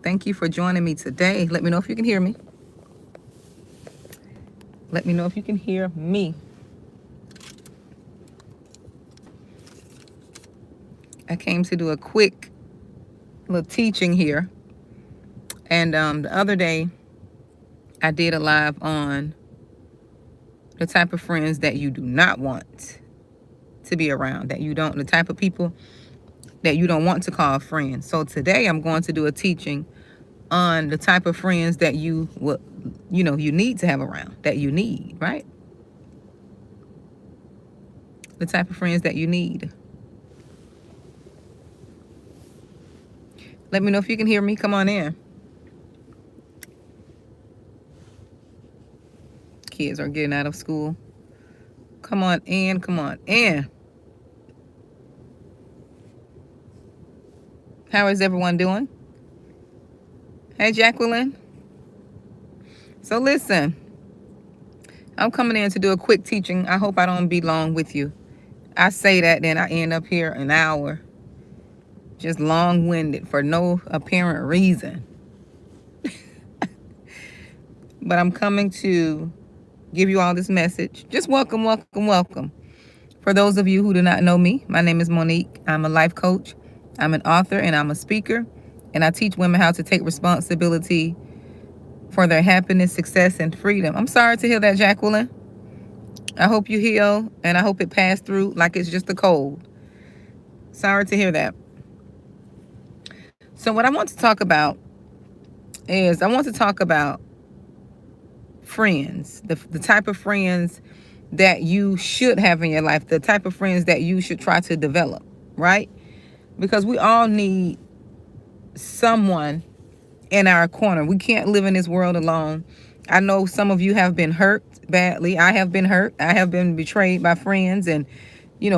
Thank you for joining me today. Let me know if you can hear me. Let me know if you can hear me. I came to do a quick little teaching here. And the other day, I did a live on the type of friends that you do not want to be around, the type of people that you don't want to call friends. So today I'm going to do a teaching on the type of friends that you need to have around, that you need, right? The type of friends that you need. Let me know if you can hear me. Come on in. Kids are getting out of school. Come on in. Come on in. How is everyone doing? Hey, Jacqueline. So listen, I'm coming in to do a quick teaching. I hope I don't be long with you. I say that, then I end up here an hour, just long-winded for no apparent reason. But I'm coming to give you all this message. Just welcome, welcome, welcome. For those of you who do not know me, my name is Monique. I'm a life coach. I'm an author and I'm a speaker. And I teach women how to take responsibility for their happiness, success, and freedom. I'm sorry to hear that, Jacqueline. I hope you heal and I hope it passed through like it's just a cold. Sorry to hear that. So what I want to talk about is friends, the type of friends that you should have in your life, the type of friends that you should try to develop, right? Because we all need someone in our corner. We can't live in this world alone. I know some of you have been hurt badly. I have been hurt. I have been betrayed by friends and,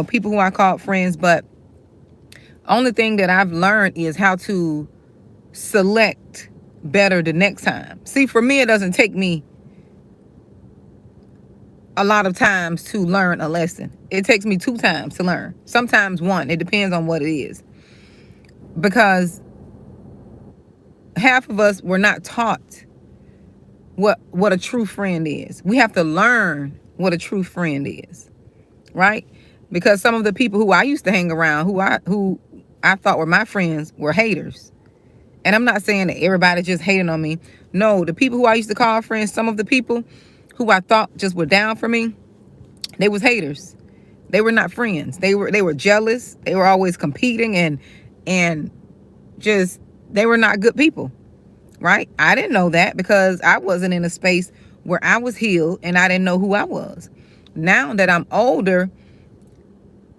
people who I called friends. But only thing that I've learned is how to select better the next time. See, for me, it doesn't take me a lot of times to learn a lesson. It takes me 2 times to learn. Sometimes 1. It depends on what it is. Because half of us were not taught what a true friend is. We have to learn what a true friend is, right? Because some of the people who I used to hang around, who I thought were my friends, were haters. And I'm not saying that everybody just hating on me. No, the people who I used to call friends, some of the people who I thought just were down for me, they was haters. They were not friends. They were jealous. They were always competing and just, they were not good people. Right? I didn't know that because I wasn't in a space where I was healed and I didn't know who I was. Now that I'm older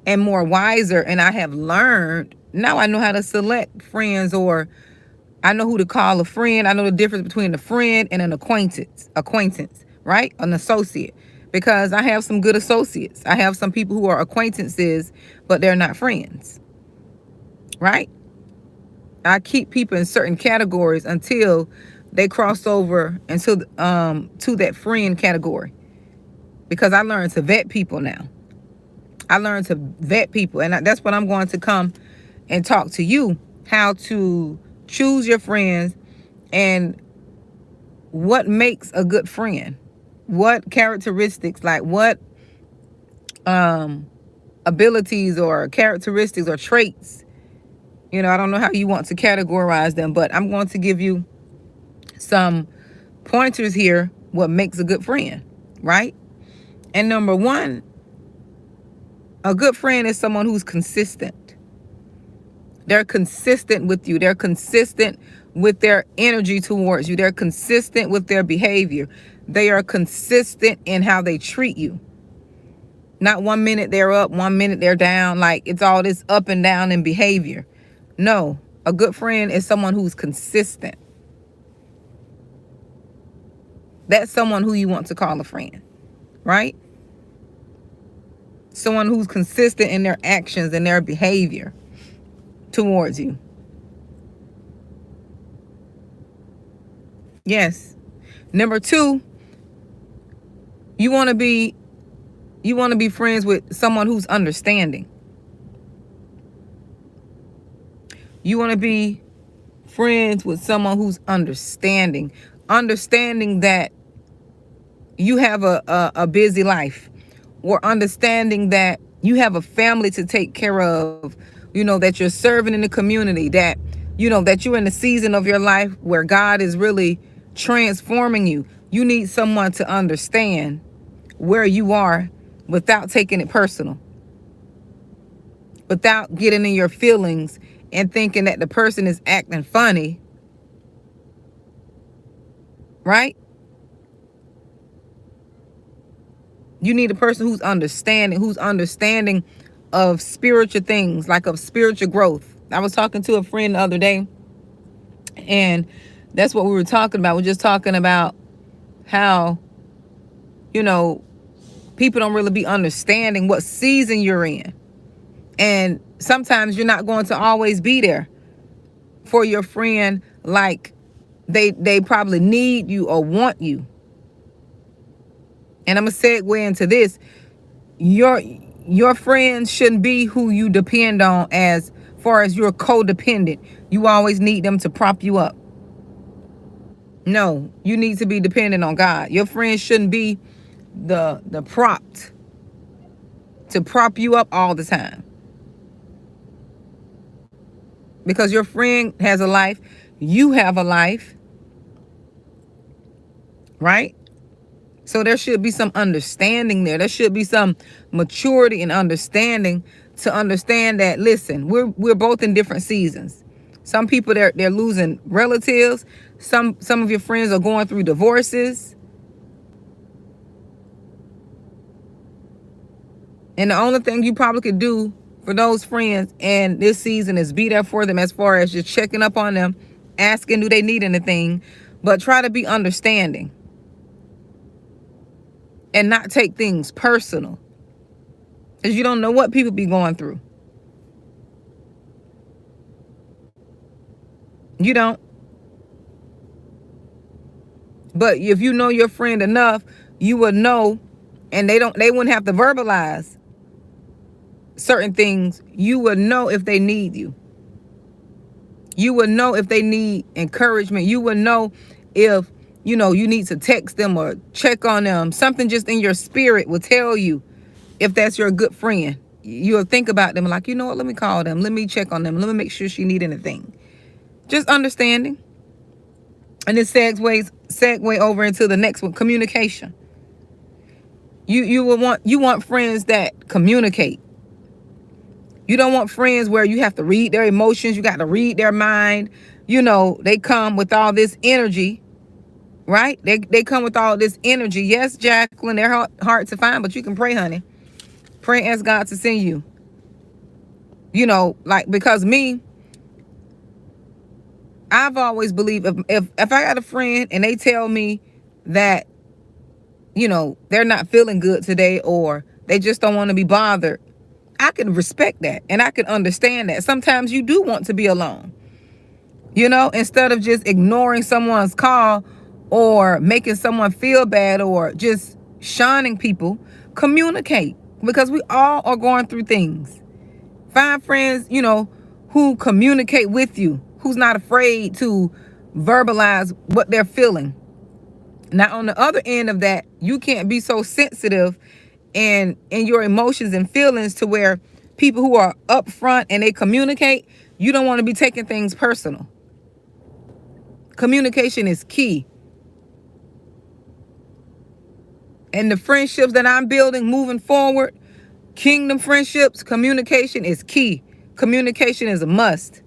and more wiser and I have learned, now I know how to select friends, or I know who to call a friend. I know the difference between a friend and an acquaintance, right? An associate. Because I have some good associates. I have some people who are acquaintances, but they're not friends. Right? I keep people in certain categories until they cross over into to that friend category, because I learned to vet people now. I learned to vet people, and that's what I'm going to come and talk to you, how to choose your friends and what makes a good friend, what characteristics, like what abilities or characteristics or traits. I don't know how you want to categorize them, but I'm going to give you some pointers here, what makes a good friend, right? And number 1, a good friend is someone who's consistent. They're consistent with you. They're consistent with their energy towards you. They're consistent with their behavior. They are consistent in how they treat you. Not 1 minute they're up, 1 minute they're down, like it's all this up and down in behavior. No, a good friend is someone who's consistent. That's someone who you want to call a friend, right? Someone who's consistent in their actions and their behavior towards you. Yes. Number 2, you want to be friends with someone who's understanding. You want to be friends with someone who's understanding that you have a busy life, or understanding that you have a family to take care of, that you're serving in the community, that, that you're in the season of your life where God is really transforming you. You need someone to understand where you are without taking it personal, without getting in your feelings and thinking that the person is acting funny, right? You need a person who's understanding of spiritual things, like of spiritual growth. I was talking to a friend the other day, and that's what we were talking about. We're just talking about how, people don't really be understanding what season you're in. And sometimes you're not going to always be there for your friend like they probably need you or want you. And I'm going to segue into this. Your friends shouldn't be who you depend on as far as you're codependent. You always need them to prop you up. No, you need to be dependent on God. Your friends shouldn't be the propped to prop you up all the time. Because your friend has a life, you have a life, right? So there should be some understanding there. There should be some maturity and understanding to understand that, listen, we're both in different seasons. Some people, they're losing relatives. Some of your friends are going through divorces. And the only thing you probably could do for those friends in this season is be there for them, as far as just checking up on them, asking do they need anything, but try to be understanding and not take things personal, because you don't know what people be going through. You don't. But if you know your friend enough, you would know, and they wouldn't have to verbalize certain things. You would know if they need you. You would know if they need encouragement. You would know if, you need to text them or check on them. Something just in your spirit will tell you if that's your good friend. You'll think about them like, you know what, let me call them. Let me check on them. Let me make sure she need anything. Just understanding. And this segue over into the next one, communication. You want friends that communicate. You don't want friends where you have to read their emotions. You got to read their mind. They come with all this energy, right? They come with all this energy. Yes, Jacqueline, they're hard to find, but you can pray, honey. Pray and ask God to send you. Because I've always believed if I got a friend and they tell me that, they're not feeling good today, or they just don't want to be bothered, I can respect that and I can understand that. Sometimes you do want to be alone, instead of just ignoring someone's call or making someone feel bad or just shunning people. Communicate, because we all are going through things. Find friends, who communicate with you, who's not afraid to verbalize what they're feeling. Now, on the other end of that, you can't be so sensitive in your emotions and feelings to where people who are upfront and they communicate, you don't want to be taking things personal. Communication is key. And the friendships that I'm building moving forward, kingdom friendships, communication is key. Communication is a must.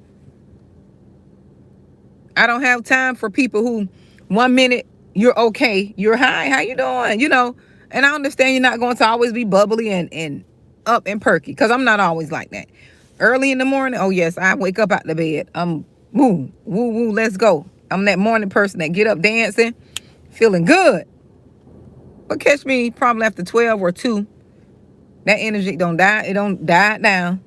I don't have time for people who 1 minute you're okay, you're hi, how you doing? And I understand you're not going to always be bubbly and up and perky, because I'm not always like that. Early in the morning, oh yes, I wake up out the bed. Woo, let's go. I'm that morning person that get up dancing, feeling good. But catch me probably after 12 or 2. That energy don't die. It don't die down.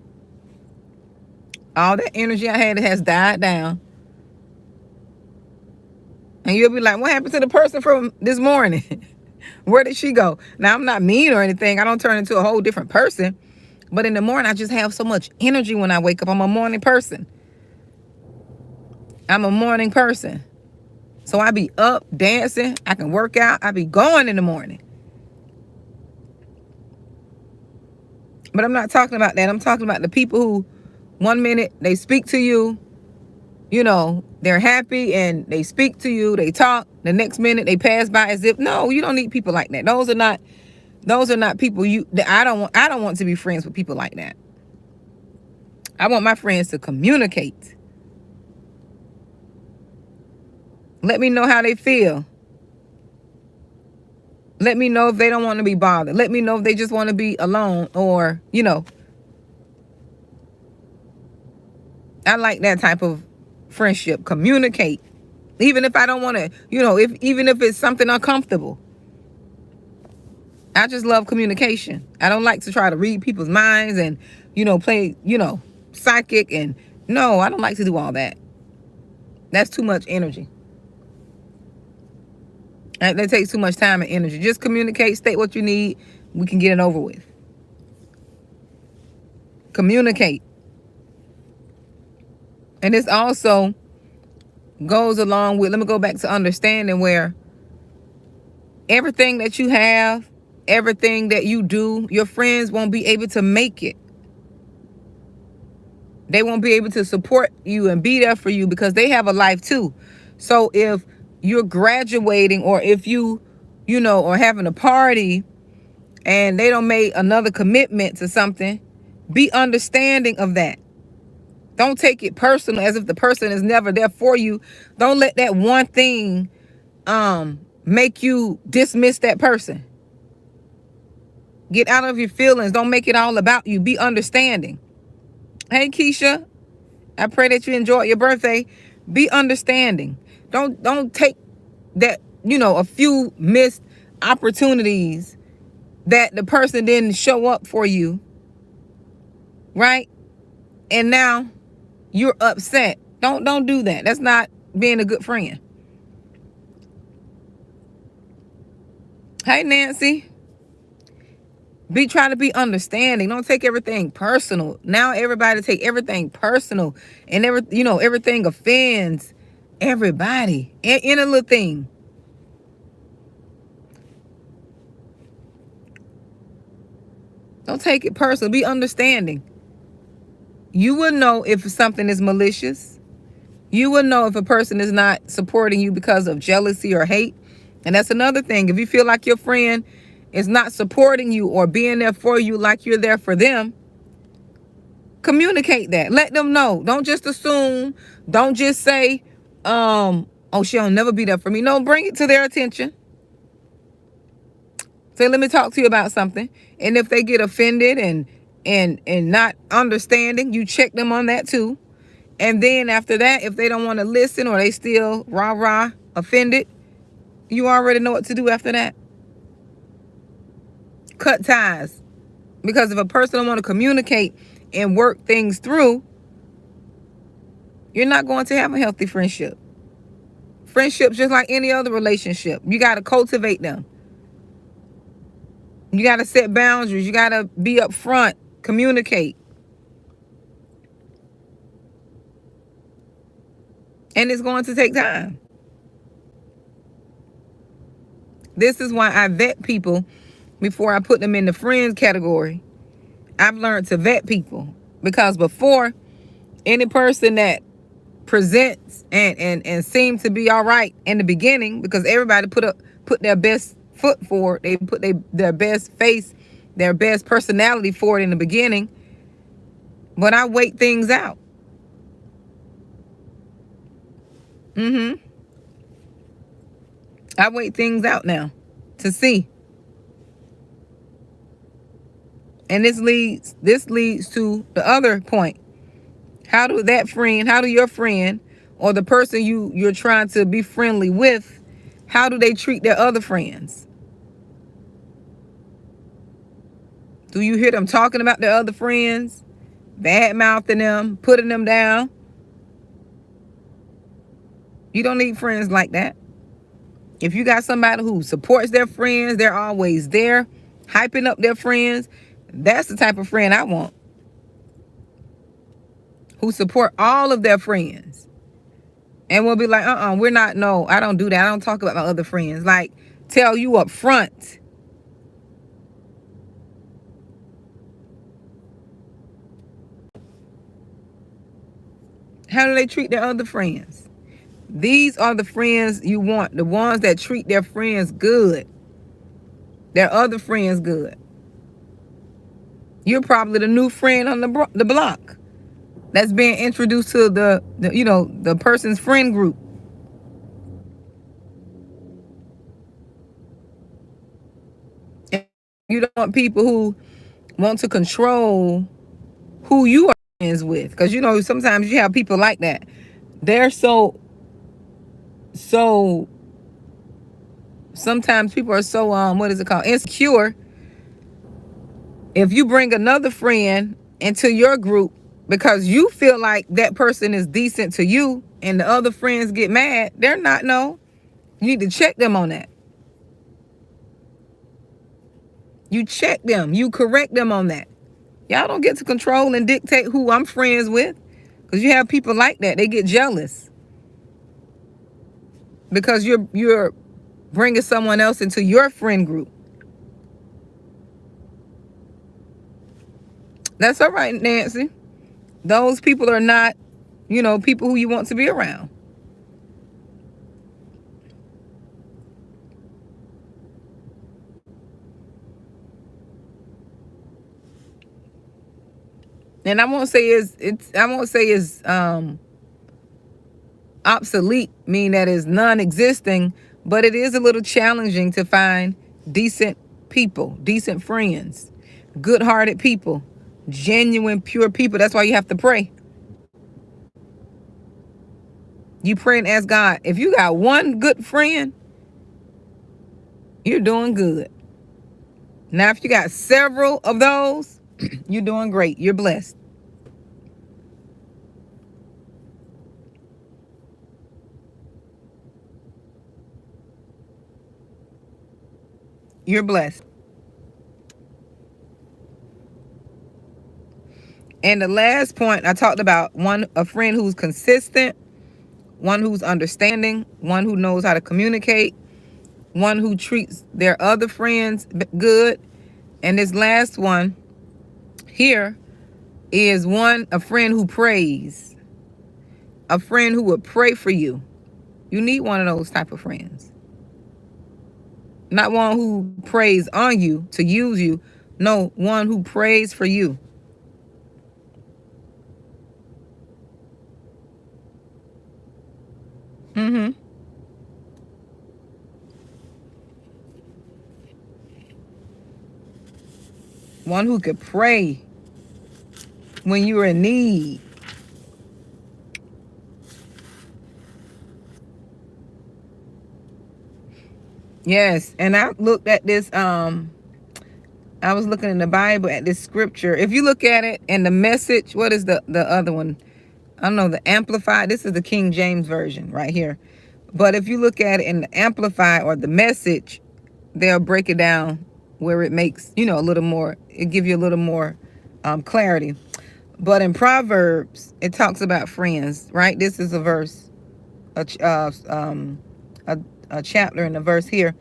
All that energy I had, it has died down. And you'll be like, what happened to the person from this morning? Where did she go? Now, I'm not mean or anything. I don't turn into a whole different person. But in the morning, I just have so much energy when I wake up. I'm a morning person. I'm a morning person. So I be up dancing. I can work out. I be going in the morning. But I'm not talking about that. I'm talking about the people who 1 minute they speak to you, you know, they're happy and they speak to you, they talk. The next minute they pass by as if, no, you don't need people like that. Those are not people I don't want to be friends with people like that. I want my friends to communicate. Let me know how they feel. Let me know if they don't want to be bothered. Let me know if they just want to be alone, or, you know. I like that type of friendship. Communicate. Even if I don't want to, you know, even if it's something uncomfortable. I just love communication. I don't like to try to read people's minds and, you know, play, you know, psychic. And no, I don't like to do all that. That's too much energy. That takes too much time and energy. Just communicate, state what you need. We can get it over with. Communicate. And this also goes along with, let me go back to understanding, where everything that you have, everything that you do, your friends won't be able to make it. They won't be able to support you and be there for you because they have a life too. So if you're graduating, or if you know, or having a party and they don't make another commitment to something, be understanding of that. Don't take it personal as if the person is never there for you. Don't let that one thing make you dismiss that person. Get out of your feelings. Don't make it all about you. Be understanding. Hey, Keisha, I pray that you enjoyed your birthday. Be understanding. Don't take that, you know, a few missed opportunities that the person didn't show up for you, right? And now you're upset. Don't do that. That's not being a good friend. Hey, Nancy. Try to be understanding. Don't take everything personal. Now everybody take everything personal, and everything offends everybody in a little thing. Don't take it personal. Be understanding. You will know if something is malicious. You will know if a person is not supporting you because of jealousy or hate. And that's another thing. If you feel like your friend is not supporting you or being there for you like you're there for them, communicate that. Let them know. Don't just assume. Don't just say, oh, she'll never be there for me. No, bring it to their attention. Say, let me talk to you about something. And if they get offended and not understanding, you check them on that too. And then after that, if they don't want to listen, or they still rah-rah offended, you already know what to do after that. Cut ties. Because if a person don't want to communicate and work things through, you're not going to have a healthy friendship. Friendships, just like any other relationship, you got to cultivate them. You got to set boundaries. You got to be upfront, communicate. And it's going to take time. This is why I vet people before I put them in the friends category. I've learned to vet people, because before, any person that presents and seems to be all right in the beginning, because everybody put their best foot forward, they put their best face, their best personality forward in the beginning, but I wait things out. I wait things out now to see. And this leads to the other point. How do your friend or the person you're trying to be friendly with, how do they treat their other friends? Do you hear them talking about their other friends, bad mouthing them, putting them down? You don't need friends like that. If you got somebody who supports their friends, they're always there, hyping up their friends, that's the type of friend I want. Who support all of their friends. And we'll be like, we're not, no, I don't do that. I don't talk about my other friends. Like, tell you up front. How do they treat their other friends? These are the friends you want. The ones that treat their friends good. Their other friends good. You're probably the new friend on the block that's being introduced to the person's friend group. And you don't want people who want to control who you are friends with, because sometimes you have people like that. They're so sometimes people are so what is it called, insecure. If you bring another friend into your group because you feel like that person is decent to you and the other friends get mad, they're not. No, you need to check them on that. You check them, you correct them on that. Y'all don't get to control and dictate who I'm friends with, because you have people like that. They get jealous because you're bringing someone else into your friend group. That's all right, Nancy. Those people are not, people who you want to be around. And I won't say it's obsolete, meaning that it's non-existing, but it is a little challenging to find decent people, decent friends, good-hearted people, genuine, pure people. That's why you have to pray. You pray and ask God. If you got one good friend, you're doing good. Now, if you got several of those, you're doing great. You're blessed. You're blessed. And the last point I talked about, a friend who's consistent, one who's understanding, one who knows how to communicate, one who treats their other friends good. And this last one here is a friend who prays, a friend who would pray for you. You need one of those type of friends. Not one who prays on you to use you. No, one who prays for you. One who could pray when you're in need. Yes, and I looked at this, I was looking in the Bible at this scripture. If you look at it in the Message, what is the other one? I don't know, the Amplified. This is the King James Version right here. But if you look at it in the Amplified or the Message, they'll break it down where it makes, a little more, it give you a little more clarity. But in Proverbs, it talks about friends, right? This is a verse, a chapter in the verse here.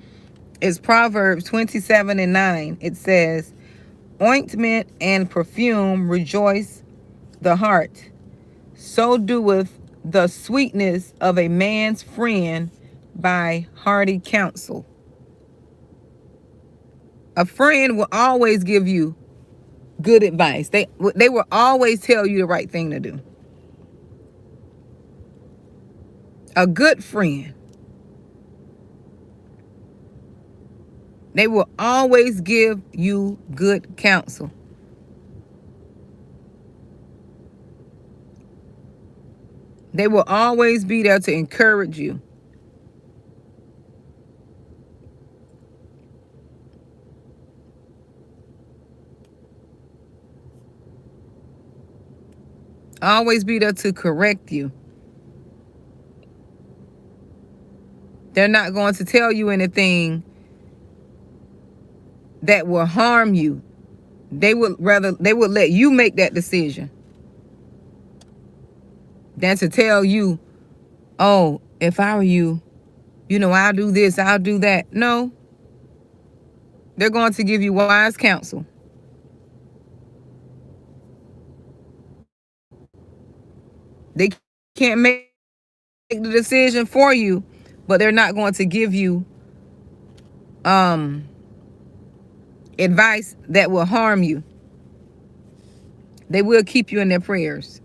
It's Proverbs 27:9. It says, ointment and perfume rejoice the heart. So doeth the sweetness of a man's friend by hearty counsel. A friend will always give you good advice. They will always tell you the right thing to do. A good friend. They will always give you good counsel. They will always be there to encourage you. Always be there to correct you. They're not going to tell you anything that will harm you. They would let you make that decision than to tell you oh, if I were you, I'll do this, I'll do that. No, they're going to give you wise counsel. They can't make the decision for you, but they're not going to give you advice that will harm you. They will keep you in their prayers,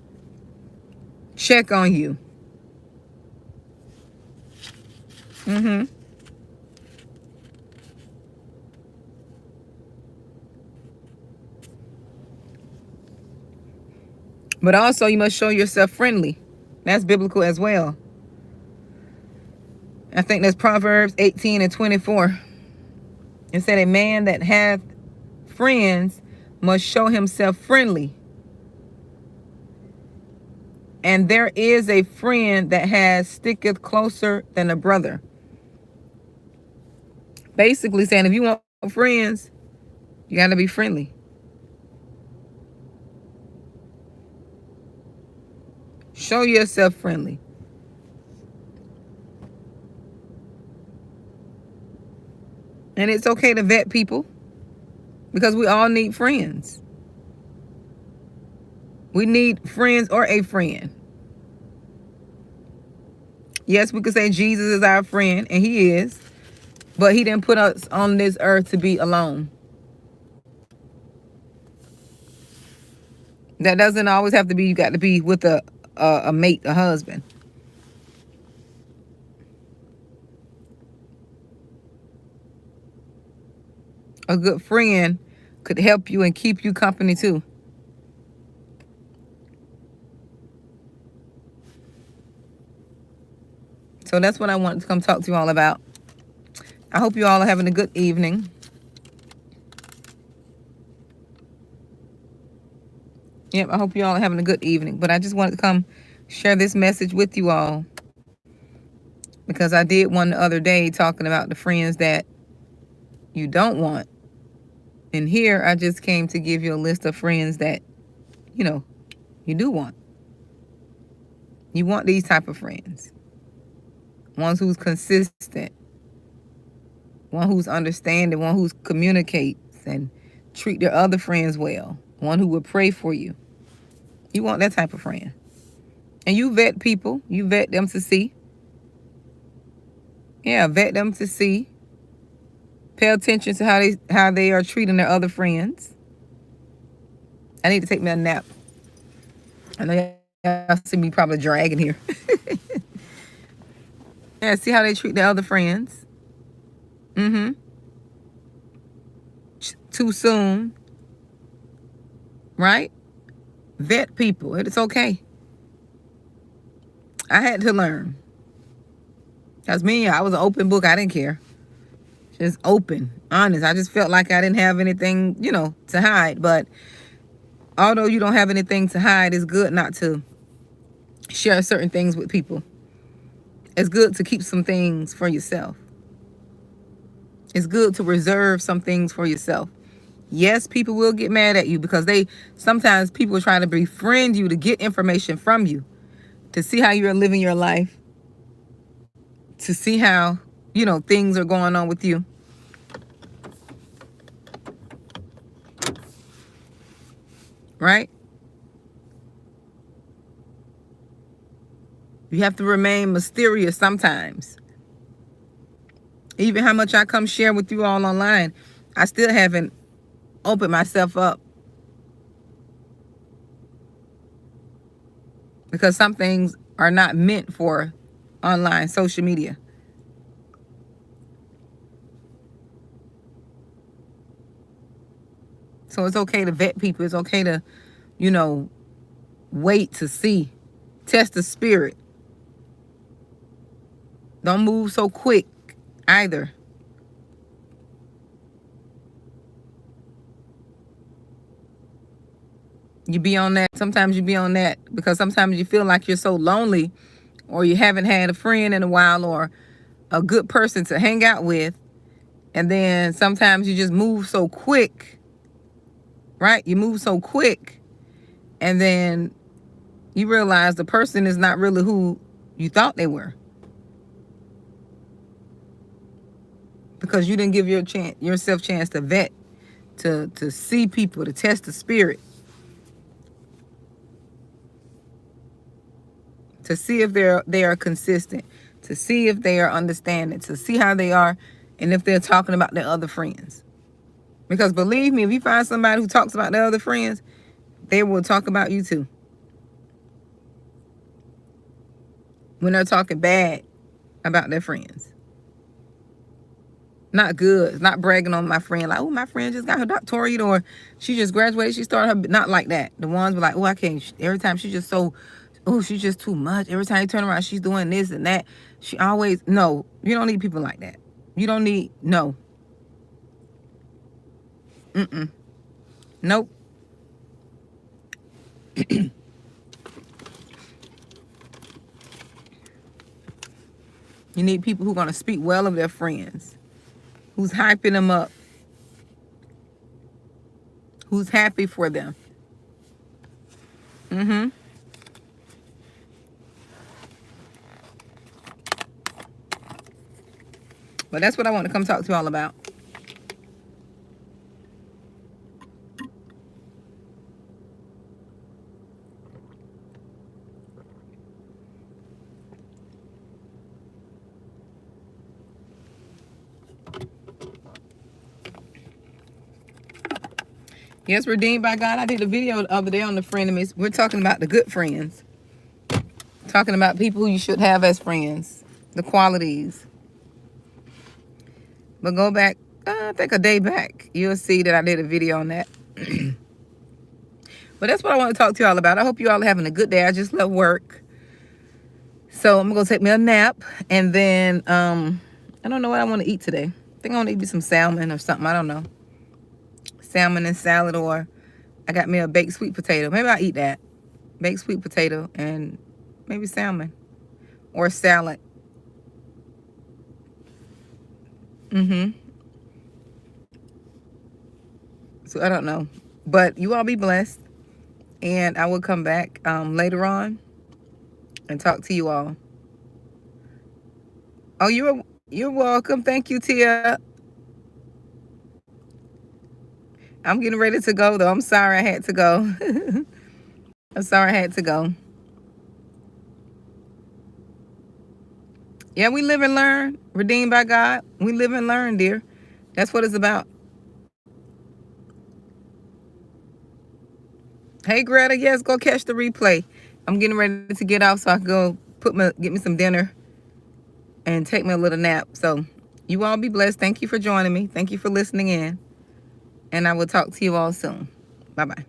check on you. But also, you must show yourself friendly. That's biblical as well. I think that's Proverbs 18:24. It said, a man that hath friends must show himself friendly. And there is a friend that has sticketh closer than a brother. Basically saying, if you want friends, you got to be friendly. Show yourself friendly. And it's okay to vet people, because we all need friends. We need friends or a friend. Yes, we could say Jesus is our friend, and he is. But he didn't put us on this earth to be alone. That doesn't always have to be you got to be with a mate, a husband. A good friend could help you and keep you company too. So that's what I wanted to come talk to you all about. I hope you all are having a good evening. Yep, I hope you all are having a good evening. But I just wanted to come share this message with you all, because I did one the other day talking about the friends that you don't want. And here I just came to give you a list of friends that, you do want. You want these type of friends. Ones who's consistent. One who's understanding. One who's communicates and treat their other friends well. One who will pray for you. You want that type of friend. And you vet people. You vet them to see. Yeah, vet them to see. Pay attention to how they are treating their other friends. I need to take me a nap. I know y'all see me probably dragging here. Yeah, see how they treat their other friends. Too soon. Right? Vet people. It's okay. I had to learn. That's me. I was an open book. I didn't care. Just open, honest. I just felt like I didn't have anything, to hide. But although you don't have anything to hide, it's good not to share certain things with people. It's good to keep some things for yourself. It's good to reserve some things for yourself. Yes, people will get mad at you because sometimes people try to befriend you to get information from you, to see how you're living your life, to see how, things are going on with you. Right? You have to remain mysterious sometimes. Even how much I come share with you all online, I still haven't opened myself up. Because some things are not meant for online social media. So it's okay to vet people. It's okay to, wait to see. Test the spirit. Don't move so quick either. You be on that. Sometimes you be on that because sometimes you feel like you're so lonely, or you haven't had a friend in a while, or a good person to hang out with. And then sometimes you just move so quick, right? You move so quick. And then you realize the person is not really who You thought they were. Because you didn't give yourself chance to vet, to see people, to test the spirit, to see if they are consistent, to see if they are understanding, to see how they are, and if they're talking about their other friends. Because believe me, if you find somebody who talks about their other friends, they will talk about you too. When they're talking bad about their friends. Not good. Not bragging on my friend. Like, oh, my friend just got her doctorate, or she just graduated. She started her. Not like that. The ones were like, oh, I can't. Every time she's just so, oh, she's just too much. Every time you turn around, she's doing this and that. She always, no, you don't need people like that. You don't need, no. Nope. You need people who are going to speak well of their friends. Who's hyping them up. Who's happy for them. But that's what I want to come talk to you all about. Yes, redeemed by God. I did a video the other day on the frenemies. We're talking about the good friends. Talking about people who you should have as friends. The qualities. But go back, I think a day back. You'll see that I did a video on that. But that's what I want to talk to you all about. I hope you all are having a good day. I just left work. So I'm going to take me a nap. And then, I don't know what I want to eat today. I think I want to eat some salmon or something. I don't know. Salmon and salad, or I got me a baked sweet potato. Maybe I'll eat that. Baked sweet potato and maybe salmon or salad. So I don't know. But you all be blessed. And I will come back later on and talk to you all. Oh, you're welcome. Thank you, Tia. I'm getting ready to go, though. I'm sorry I had to go. I'm sorry I had to go. Yeah, we live and learn. Redeemed by God. We live and learn, dear. That's what it's about. Hey, Greta. Yes, go catch the replay. I'm getting ready to get off so I can go get me some dinner and take me a little nap. So you all be blessed. Thank you for joining me. Thank you for listening in. And I will talk to you all soon. Bye-bye.